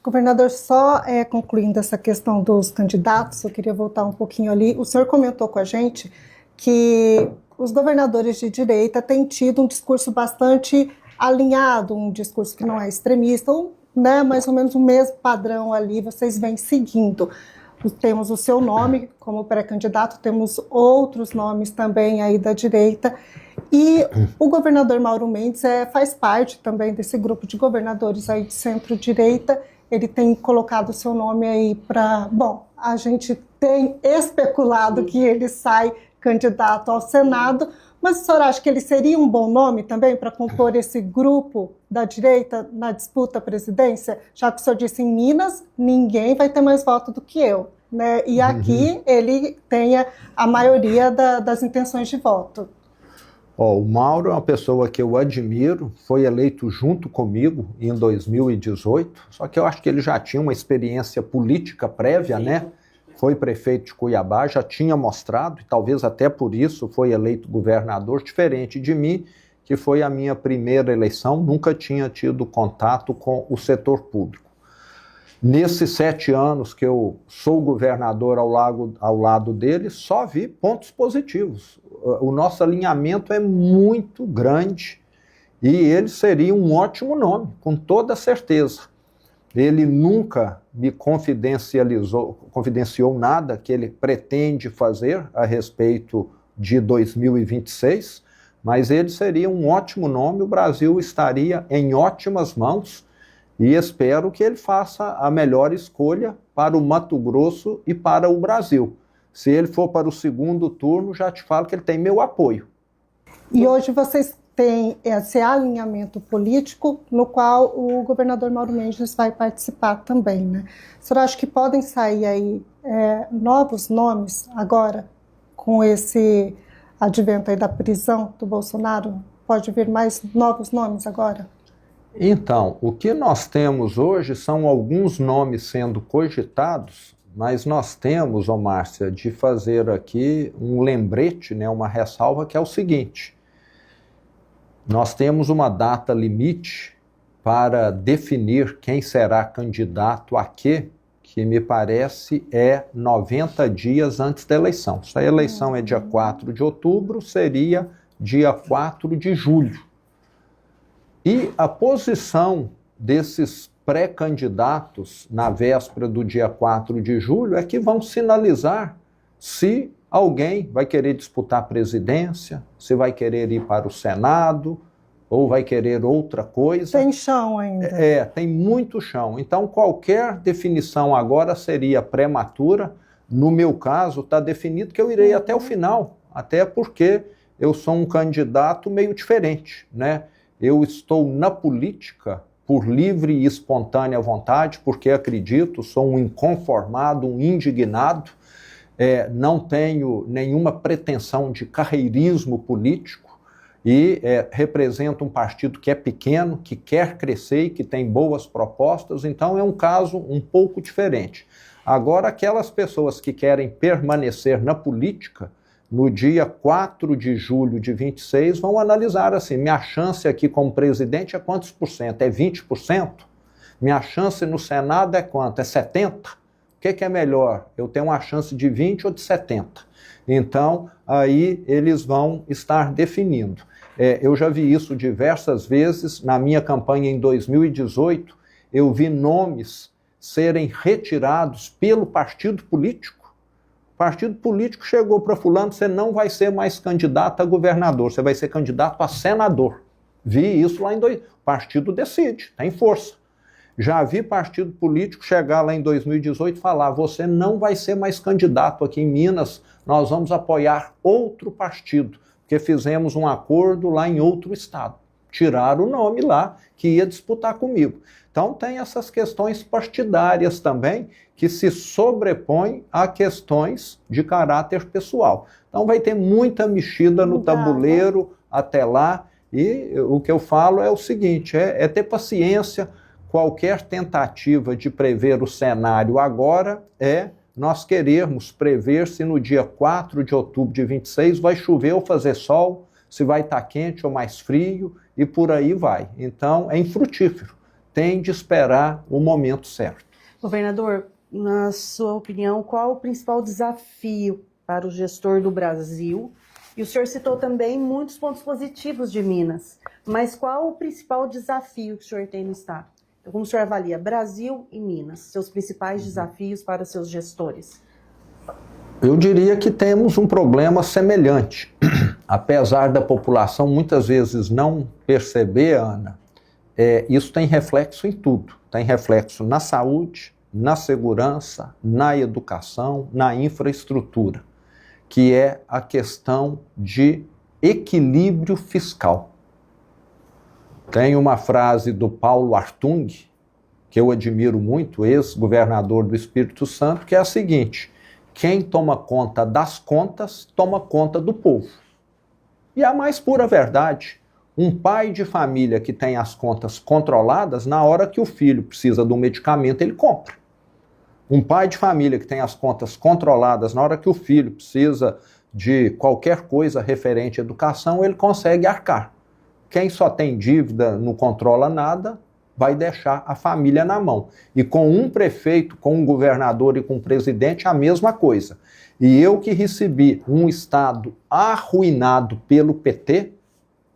Speaker 1: Governador, só concluindo essa questão dos candidatos, eu queria voltar um pouquinho ali. O senhor comentou com a gente que os governadores de direita têm tido um discurso bastante alinhado, um discurso que não é extremista, né, mais ou menos o mesmo padrão ali vocês vêm seguindo. temos o seu nome como pré-candidato, temos outros nomes também aí da direita, e o governador Mauro Mendes faz parte também desse grupo de governadores aí de centro-direita. Ele tem colocado o seu nome aí para... Bom, a gente tem especulado que ele sai candidato ao Senado, mas a senhora acha que ele seria um bom nome também para compor esse grupo da direita na disputa à presidência? Já que o senhor disse, em Minas, ninguém vai ter mais voto do que eu, né? E aqui ele tem a maioria das intenções de voto.
Speaker 2: O Mauro é uma pessoa que eu admiro, foi eleito junto comigo em 2018, só que eu acho que ele já tinha uma experiência política prévia, né? Foi prefeito de Cuiabá, já tinha mostrado, e talvez até por isso foi eleito governador, diferente de mim, que foi a minha primeira eleição, nunca tinha tido contato com o setor público. Nesses 7 anos que eu sou governador ao lado dele, só vi pontos positivos. O nosso alinhamento é muito grande e ele seria um ótimo nome, com toda certeza. Ele nunca me confidenciou nada que ele pretende fazer a respeito de 2026, mas ele seria um ótimo nome, o Brasil estaria em ótimas mãos e espero que ele faça a melhor escolha para o Mato Grosso e para o Brasil. Se ele for para o segundo turno, já te falo que ele tem meu apoio.
Speaker 1: E hoje vocês têm esse alinhamento político no qual o governador Mauro Mendes vai participar também, né? A senhora acha que podem sair aí novos nomes agora, com esse advento aí da prisão do Bolsonaro? Pode vir mais novos nomes agora?
Speaker 2: Então, o que nós temos hoje são alguns nomes sendo cogitados, mas nós temos, Márcia, de fazer aqui um lembrete, né, uma ressalva, que é o seguinte: nós temos uma data limite para definir quem será candidato a quê, que me parece é 90 dias antes da eleição. Se a eleição é dia 4 de outubro, seria dia 4 de julho. E a posição desses pré-candidatos na véspera do dia 4 de julho é que vão sinalizar se alguém vai querer disputar a presidência, se vai querer ir para o Senado, ou vai querer outra coisa.
Speaker 1: Tem chão ainda.
Speaker 2: Tem muito chão. Então, qualquer definição agora seria prematura. No meu caso, está definido que eu irei até o final, até porque eu sou um candidato meio diferente, né? Eu estou na política por livre e espontânea vontade, porque acredito, sou um inconformado, um indignado, não tenho nenhuma pretensão de carreirismo político e represento um partido que é pequeno, que quer crescer e que tem boas propostas, então é um caso um pouco diferente. Agora, aquelas pessoas que querem permanecer na política, no dia 4 de julho de 26, vão analisar assim, minha chance aqui como presidente é quantos por cento? É 20%? Minha chance no Senado é quanto? É 70%? O que é melhor? Eu tenho uma chance de 20 ou de 70? Então, aí eles vão estar definindo. Eu já vi isso diversas vezes. Na minha campanha em 2018, eu vi nomes serem retirados pelo partido político. O partido político chegou para fulano, você não vai ser mais candidato a governador, você vai ser candidato a senador. Vi isso lá em... O partido decide, tem força. Já vi partido político chegar lá em 2018 e falar, você não vai ser mais candidato aqui em Minas, nós vamos apoiar outro partido, porque fizemos um acordo lá em outro estado. Tiraram o nome lá que ia disputar comigo. Então tem essas questões partidárias também que se sobrepõem a questões de caráter pessoal. Então vai ter muita mexida no tabuleiro até lá, e o que eu falo é o seguinte, é ter paciência. Qualquer tentativa de prever o cenário agora nós querermos prever se no dia 4 de outubro de 26 vai chover ou fazer sol, se vai estar quente ou mais frio, e por aí vai. Então é infrutífero. Tem de esperar o momento certo.
Speaker 3: Governador, na sua opinião, qual o principal desafio para o gestor do Brasil? E o senhor citou também muitos pontos positivos de Minas, mas qual o principal desafio que o senhor tem no estado? Como o senhor avalia Brasil e Minas, seus principais desafios para seus gestores?
Speaker 2: Eu diria que temos um problema semelhante. Apesar da população muitas vezes não perceber, Ana, isso tem reflexo em tudo. Tem reflexo na saúde, na segurança, na educação, na infraestrutura, que é a questão de equilíbrio fiscal. Tem uma frase do Paulo Hartung, que eu admiro muito, ex-governador do Espírito Santo, que é a seguinte: quem toma conta das contas, toma conta do povo. E a mais pura verdade, um pai de família que tem as contas controladas, na hora que o filho precisa de um medicamento, ele compra. Um pai de família que tem as contas controladas, na hora que o filho precisa de qualquer coisa referente à educação, ele consegue arcar. Quem só tem dívida, não controla nada, vai deixar a família na mão. E com um prefeito, com um governador e com um presidente, a mesma coisa. E eu que recebi um estado arruinado pelo PT,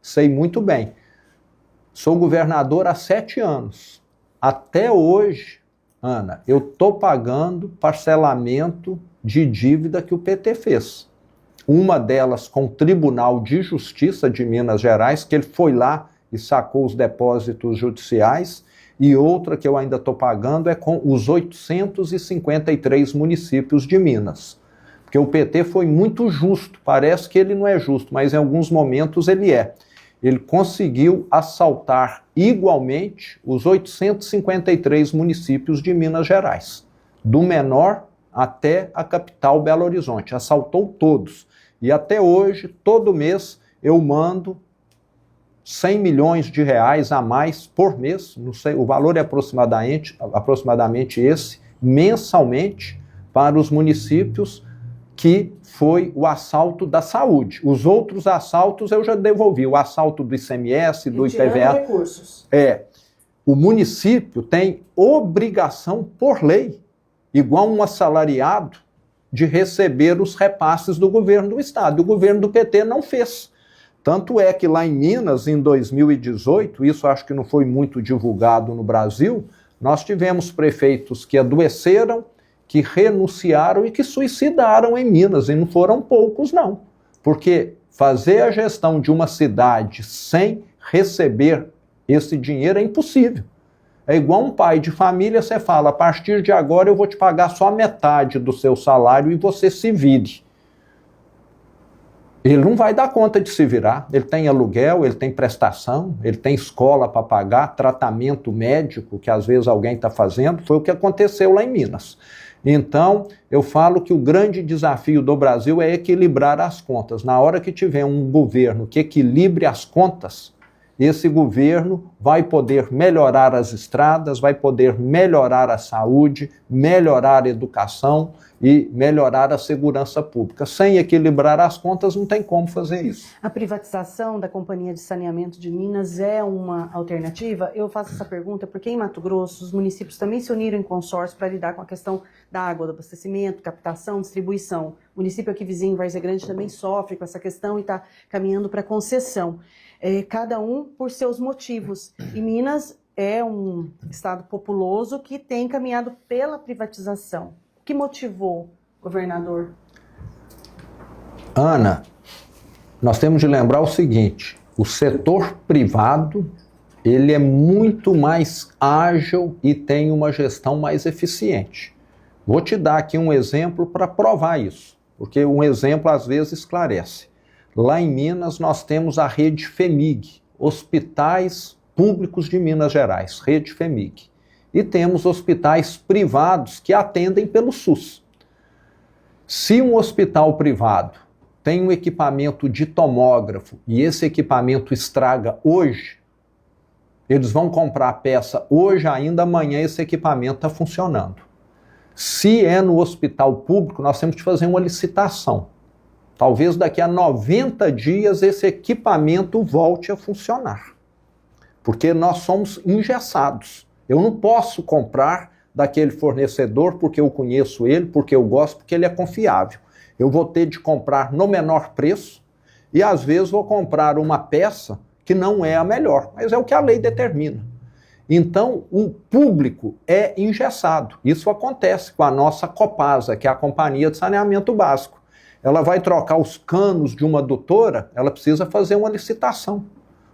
Speaker 2: sei muito bem. Sou governador há 7 anos. Até hoje, Ana, eu estou pagando parcelamento de dívida que o PT fez. Uma delas com o Tribunal de Justiça de Minas Gerais, que ele foi lá e sacou os depósitos judiciais, e outra que eu ainda estou pagando é com os 853 municípios de Minas. Porque o PT foi muito justo, parece que ele não é justo, mas em alguns momentos ele é. Ele conseguiu assaltar igualmente os 853 municípios de Minas Gerais, do menor até a capital Belo Horizonte, assaltou todos. E até hoje, todo mês, eu mando 100 milhões de reais a mais por mês, não sei, o valor é aproximadamente esse, mensalmente, para os municípios, que foi o assalto da saúde. Os outros assaltos eu já devolvi, o assalto do ICMS, do IPVA.
Speaker 3: Recursos.
Speaker 2: O município tem obrigação por lei, igual um assalariado, de receber os repasses do governo do estado. E o governo do PT não fez. Tanto é que lá em Minas, em 2018, isso acho que não foi muito divulgado no Brasil, nós tivemos prefeitos que adoeceram, que renunciaram e que suicidaram em Minas, e não foram poucos não. Porque fazer a gestão de uma cidade sem receber esse dinheiro é impossível. É igual um pai de família, você fala, a partir de agora eu vou te pagar só metade do seu salário e você se vire. Ele não vai dar conta de se virar. Ele tem aluguel, ele tem prestação, ele tem escola para pagar, tratamento médico que às vezes alguém está fazendo. Foi o que aconteceu lá em Minas. Então, eu falo que o grande desafio do Brasil é equilibrar as contas. Na hora que tiver um governo que equilibre as contas, esse governo vai poder melhorar as estradas, vai poder melhorar a saúde, melhorar a educação e melhorar a segurança pública. Sem equilibrar as contas, não tem como fazer isso.
Speaker 3: A privatização da Companhia de Saneamento de Minas é uma alternativa? Eu faço essa pergunta porque em Mato Grosso os municípios também se uniram em consórcio para lidar com a questão da água, do abastecimento, captação, distribuição. O município aqui vizinho, Várzea Grande, também sofre com essa questão e está caminhando para concessão. Cada um por seus motivos. E Minas é um estado populoso que tem caminhado pela privatização. O que motivou, governador?
Speaker 2: Ana, nós temos de lembrar o seguinte, o setor privado, ele é muito mais ágil e tem uma gestão mais eficiente. Vou te dar aqui um exemplo para provar isso, porque um exemplo às vezes esclarece. Lá em Minas nós temos a rede FEMIG, Hospitais Públicos de Minas Gerais, rede FEMIG. E temos hospitais privados que atendem pelo SUS. Se um hospital privado tem um equipamento de tomógrafo e esse equipamento estraga hoje, eles vão comprar a peça hoje ainda, amanhã esse equipamento está funcionando. Se é no hospital público, nós temos que fazer uma licitação. Talvez daqui a 90 dias esse equipamento volte a funcionar. Porque nós somos engessados. Eu não posso comprar daquele fornecedor porque eu conheço ele, porque eu gosto, porque ele é confiável. Eu vou ter de comprar no menor preço e às vezes vou comprar uma peça que não é a melhor, mas é o que a lei determina. Então, o público é engessado. Isso acontece com a nossa Copasa, que é a Companhia de Saneamento Básico. Ela vai trocar os canos de uma adutora, ela precisa fazer uma licitação.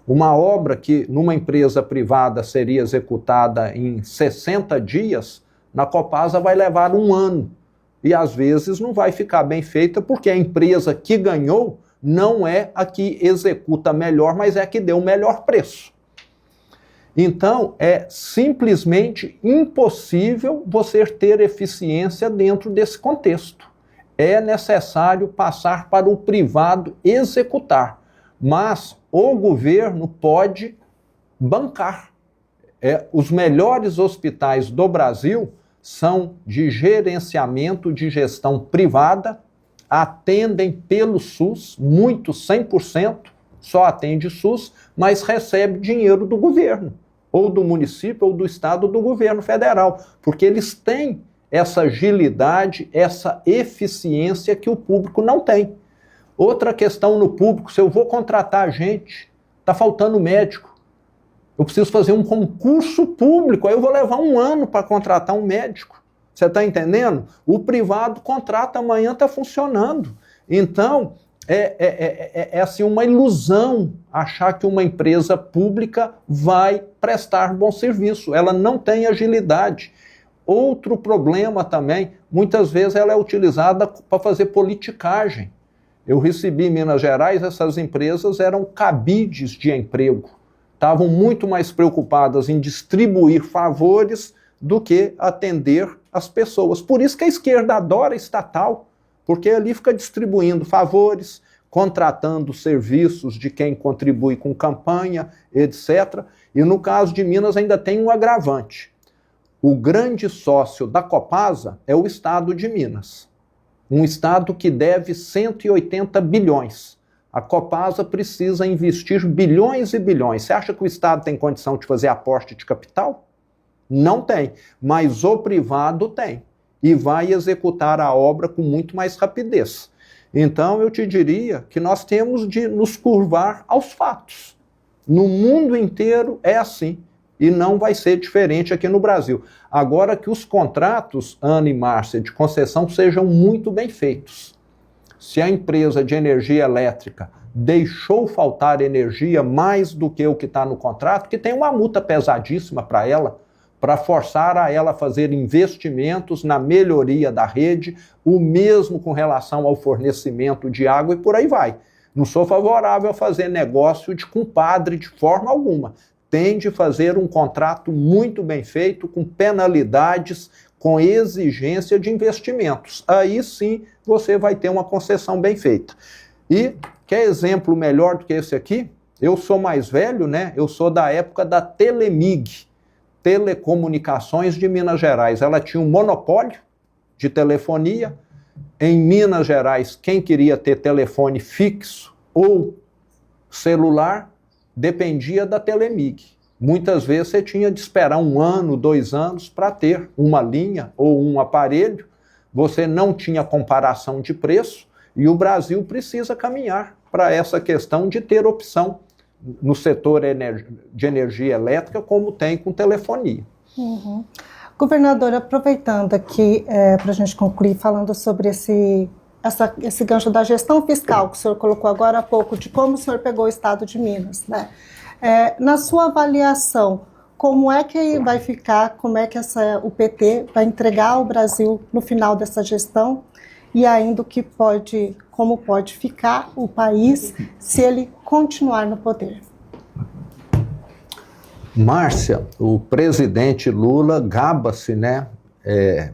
Speaker 2: Uma obra que numa empresa privada seria executada em 60 dias, na Copasa vai levar 1 ano. E às vezes não vai ficar bem feita porque a empresa que ganhou não é a que executa melhor, mas é a que deu o melhor preço. Então, é simplesmente impossível você ter eficiência dentro desse contexto. É necessário passar para o privado executar, mas o governo pode bancar. Os melhores hospitais do Brasil são de gerenciamento de gestão privada, atendem pelo SUS, muitos 100%, só atende SUS, mas recebe dinheiro do governo, ou do município, ou do estado, do governo federal, porque eles têm essa agilidade, essa eficiência que o público não tem. Outra questão no público, se eu vou contratar gente, está faltando médico, eu preciso fazer um concurso público, aí eu vou levar 1 ano para contratar um médico. Você está entendendo? O privado contrata, amanhã está funcionando. Então, é assim, uma ilusão achar que uma empresa pública vai prestar bom serviço. Ela não tem agilidade. Outro problema também, muitas vezes ela é utilizada para fazer politicagem. Eu recebi em Minas Gerais, essas empresas eram cabides de emprego. Estavam muito mais preocupadas em distribuir favores do que atender as pessoas. Por isso que a esquerda adora estatal, porque ali fica distribuindo favores, contratando serviços de quem contribui com campanha, etc. E no caso de Minas ainda tem um agravante. O grande sócio da Copasa é o estado de Minas. Um estado que deve 180 bilhões. A Copasa precisa investir bilhões e bilhões. Você acha que o estado tem condição de fazer aporte de capital? Não tem, mas o privado tem. E vai executar a obra com muito mais rapidez. Então, eu te diria que nós temos de nos curvar aos fatos. No mundo inteiro é assim. E não vai ser diferente aqui no Brasil. Agora que os contratos, Ana e Márcia, de concessão sejam muito bem feitos. Se a empresa de energia elétrica deixou faltar energia mais do que o que está no contrato, que tem uma multa pesadíssima para ela, para forçar a ela a fazer investimentos na melhoria da rede, o mesmo com relação ao fornecimento de água e por aí vai. Não sou favorável a fazer negócio de compadre de forma alguma. Tem de fazer um contrato muito bem feito, com penalidades, com exigência de investimentos. Aí sim você vai ter uma concessão bem feita. E quer exemplo melhor do que esse aqui? Eu sou mais velho, né? Eu sou da época da Telemig, Telecomunicações de Minas Gerais. Ela tinha um monopólio de telefonia. Em Minas Gerais, quem queria ter telefone fixo ou celular dependia da Telemig. Muitas vezes você tinha de esperar 1 ano, 2 anos para ter uma linha ou um aparelho. Você não tinha comparação de preço e o Brasil precisa caminhar para essa questão de ter opção no setor de energia elétrica, como tem com telefonia.
Speaker 1: Uhum. Governador, aproveitando aqui para a gente concluir falando sobre esse gancho da gestão fiscal que o senhor colocou agora há pouco, de como o senhor pegou o estado de Minas, né? Na sua avaliação, como é que vai ficar, como é que o PT vai entregar ao Brasil no final dessa gestão e ainda como pode ficar o país se ele continuar no poder?
Speaker 2: Márcia, o presidente Lula gaba-se, né,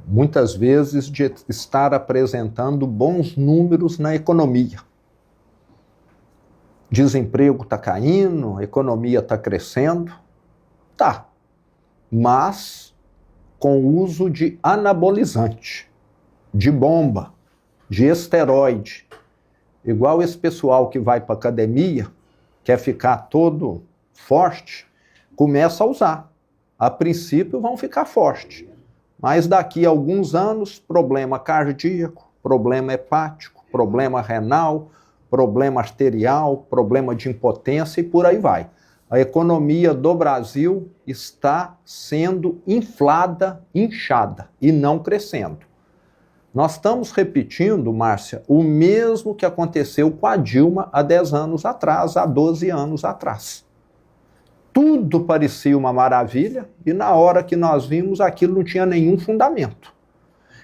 Speaker 2: muitas vezes de estar apresentando bons números na economia. Desemprego está caindo, a economia está crescendo, tá, mas com uso de anabolizante, de bomba, de esteroide. Igual esse pessoal que vai para a academia, quer ficar todo forte, começa a usar. A princípio vão ficar fortes, mas daqui a alguns anos, problema cardíaco, problema hepático, problema renal, problema arterial, problema de impotência e por aí vai. A economia do Brasil está sendo inflada, inchada e não crescendo. Nós estamos repetindo, Márcia, o mesmo que aconteceu com a Dilma há 10 anos atrás, há 12 anos atrás. Tudo parecia uma maravilha e na hora que nós vimos aquilo não tinha nenhum fundamento.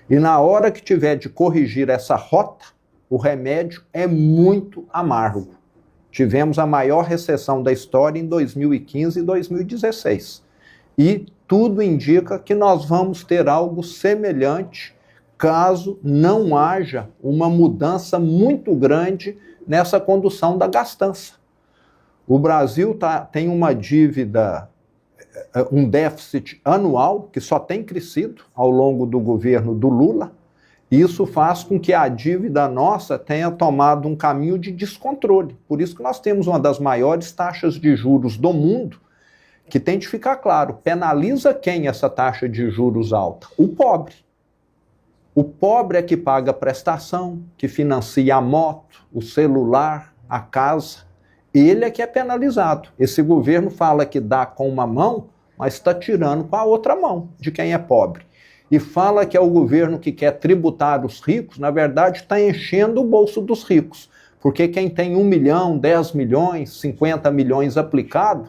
Speaker 2: E na hora que tiver de corrigir essa rota, o remédio é muito amargo. Tivemos a maior recessão da história em 2015 e 2016. E tudo indica que nós vamos ter algo semelhante caso não haja uma mudança muito grande nessa condução da gastança. O Brasil tem uma dívida, um déficit anual que só tem crescido ao longo do governo do Lula. Isso faz com que a dívida nossa tenha tomado um caminho de descontrole. Por isso que nós temos uma das maiores taxas de juros do mundo, que tem de ficar claro, penaliza quem essa taxa de juros alta? O pobre. O pobre é que paga a prestação, que financia a moto, o celular, a casa. Ele é que é penalizado. Esse governo fala que dá com uma mão, mas está tirando com a outra mão de quem é pobre. E fala que é o governo que quer tributar os ricos, na verdade está enchendo o bolso dos ricos. Porque quem tem 1 milhão, 10 milhões, 50 milhões aplicado,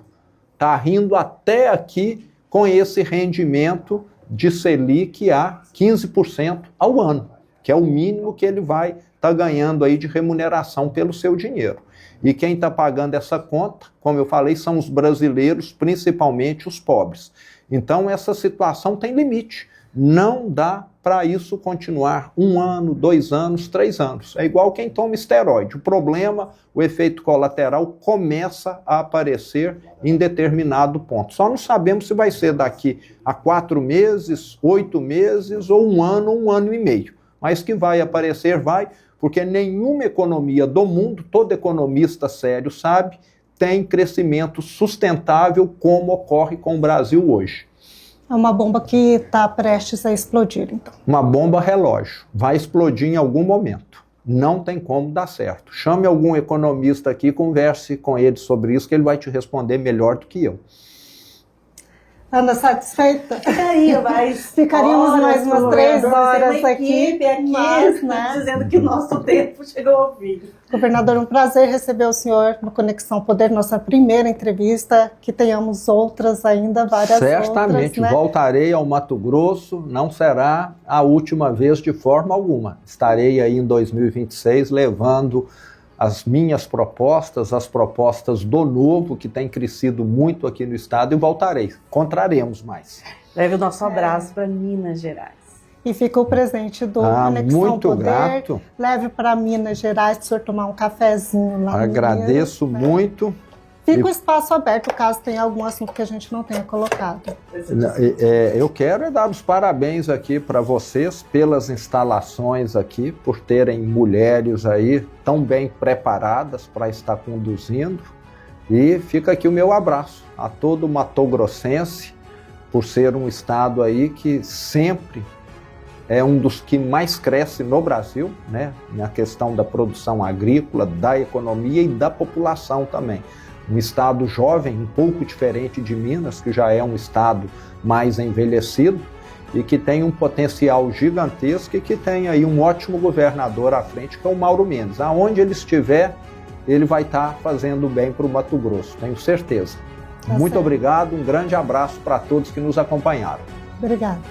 Speaker 2: está rindo até aqui com esse rendimento de Selic a 15% ao ano, que é o mínimo que ele vai estar ganhando aí de remuneração pelo seu dinheiro. E quem está pagando essa conta, como eu falei, são os brasileiros, principalmente os pobres. Então essa situação tem limite. Não dá para isso continuar 1 ano, 2 anos, 3 anos. É igual quem toma esteroide. O problema, o efeito colateral começa a aparecer em determinado ponto. Só não sabemos se vai ser daqui a 4 meses, 8 meses ou 1 ano e meio. Mas que vai aparecer, vai, porque nenhuma economia do mundo, todo economista sério sabe, tem crescimento sustentável como ocorre com o Brasil hoje.
Speaker 1: É uma bomba que está prestes a explodir, então.
Speaker 2: Uma bomba relógio. Vai explodir em algum momento. Não tem como dar certo. Chame algum economista aqui e converse com ele sobre isso, que ele vai te responder melhor do que eu.
Speaker 1: Ana, satisfeita?
Speaker 3: Ficaria, mas...
Speaker 1: Ficaríamos mais umas 3 horas
Speaker 3: aqui,
Speaker 1: mas, né?
Speaker 3: dizendo que o nosso tempo chegou ao fim.
Speaker 1: Governador, um prazer receber o senhor no Conexão Poder, nossa primeira entrevista, que tenhamos outras ainda, várias
Speaker 2: Certamente,
Speaker 1: outras, né?
Speaker 2: Voltarei ao Mato Grosso, não será a última vez de forma alguma. Estarei aí em 2026 levando as minhas propostas, as propostas do Novo, que tem crescido muito aqui no estado, e voltarei. Encontraremos mais.
Speaker 3: Leve o nosso abraço para Minas Gerais.
Speaker 1: E fica o presente do Conexão
Speaker 2: muito
Speaker 1: Poder.
Speaker 2: grato.
Speaker 1: Leve para Minas Gerais, para o senhor tomar um cafezinho lá.
Speaker 2: Agradeço
Speaker 1: Minas, né?
Speaker 2: muito.
Speaker 1: Fica o espaço aberto, caso tenha algum assunto que a gente não tenha colocado.
Speaker 2: Eu quero dar os parabéns aqui para vocês pelas instalações aqui, por terem mulheres aí tão bem preparadas para estar conduzindo. E fica aqui o meu abraço a todo matogrossense, por ser um estado aí que sempre é um dos que mais cresce no Brasil, né? Na questão da produção agrícola, da economia e da população também. Um estado jovem, um pouco diferente de Minas, que já é um estado mais envelhecido e que tem um potencial gigantesco e que tem aí um ótimo governador à frente, que é o Mauro Mendes. Aonde ele estiver, ele vai estar fazendo bem para o Mato Grosso, tenho certeza. Muito obrigado, um grande abraço para todos que nos acompanharam.
Speaker 1: Obrigada.